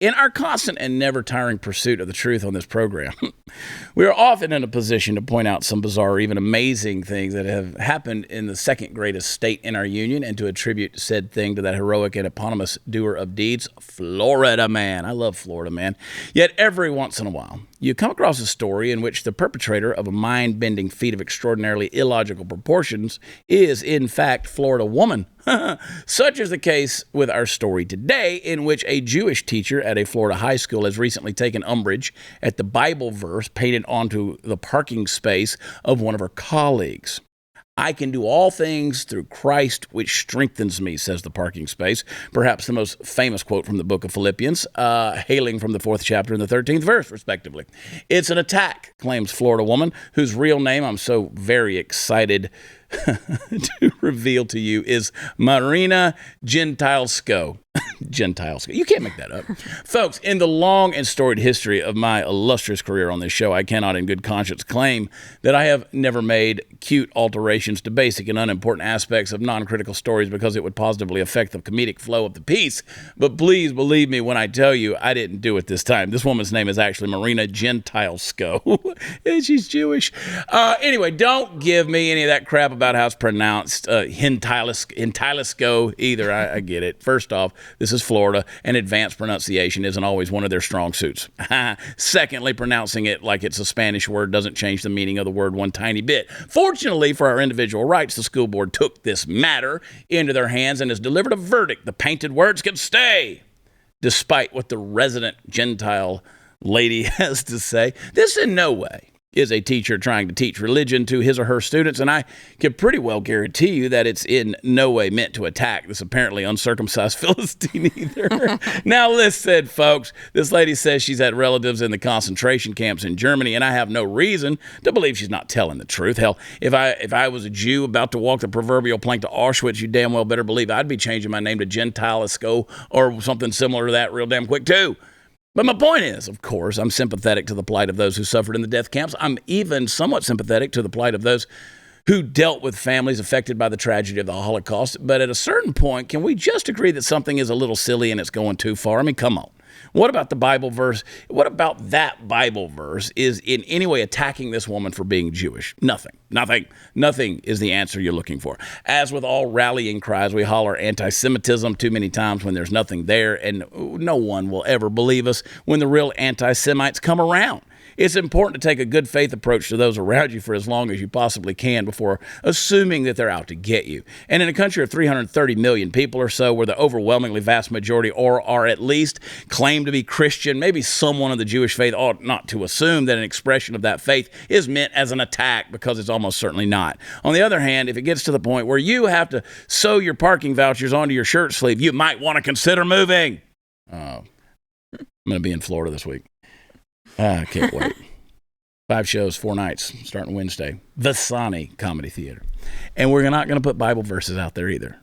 In our constant and never-tiring pursuit of the truth on this program, we are often in a position to point out some bizarre or even amazing things that have happened in the second greatest state in our union and to attribute said thing to that heroic and eponymous doer of deeds, Florida man. I love Florida man. Yet every once in a while, you come across a story in which the perpetrator of a mind-bending feat of extraordinarily illogical proportions is, in fact, Florida woman. Such is the case with our story today, in which a Jewish teacher at a Florida high school has recently taken umbrage at the Bible verse painted onto the parking space of one of her colleagues. I can do all things through Christ, which strengthens me, says the parking space. Perhaps the most famous quote from the Book of Philippians, hailing from the 4th chapter and the 13th verse, respectively. It's an attack, claims Florida woman, whose real name I'm so very excited to reveal to you is Marina GENTILESCO. GENTILESCO. You can't make that up. Folks, in the long and storied history of my illustrious career on this show, I cannot in good conscience claim that I have never made cute alterations to basic and unimportant aspects of non-critical stories because it would positively affect the comedic flow of the piece. But please believe me when I tell you I didn't do it this time. This woman's name is actually Marina GENTILESCO. And she's Jewish. Anyway, don't give me any of that crap about how it's pronounced Gentilesco either. I get it. First off, this is Florida, and advanced pronunciation isn't always one of their strong suits. Secondly, pronouncing it like it's a Spanish word doesn't change the meaning of the word one tiny bit. Fortunately for our individual rights, the school board took this matter into their hands and has delivered a verdict. The painted words can stay, despite what the resident Gentile lady has to say. This in no way is a teacher trying to teach religion to his or her students, and I can pretty well guarantee you that it's in no way meant to attack this apparently uncircumcised Philistine either. Now listen, folks, this lady says she's had relatives in the concentration camps in Germany, and I have no reason to believe she's not telling the truth. Hell, if I was a Jew about to walk the proverbial plank to Auschwitz, you damn well better believe I'd be changing my name to Gentilesco or something similar to that real damn quick too. But my point is, of course, I'm sympathetic to the plight of those who suffered in the death camps. I'm even somewhat sympathetic to the plight of those who dealt with families affected by the tragedy of the Holocaust. But at a certain point, can we just agree that something is a little silly and it's going too far? I mean, come on. What about the Bible verse? What about that Bible verse is in any way attacking this woman for being Jewish? Nothing is the answer you're looking for. As with all rallying cries, we holler anti-Semitism too many times when there's nothing there, and no one will ever believe us when the real anti-Semites come around. It's important to take a good faith approach to those around you for as long as you possibly can before assuming that they're out to get you. And in a country of 330 million people or so, where the overwhelmingly vast majority or are at least claim to be Christian, maybe someone of the Jewish faith ought not to assume that an expression of that faith is meant as an attack, because it's almost certainly not. On the other hand, if it gets to the point where you have to sew your parking vouchers onto your shirt sleeve, you might want to consider moving. I'm going to be in Florida this week. I can't wait. 5 shows, 4 nights, starting Wednesday. Vasani Comedy Theater. And we're not going to put Bible verses out there either.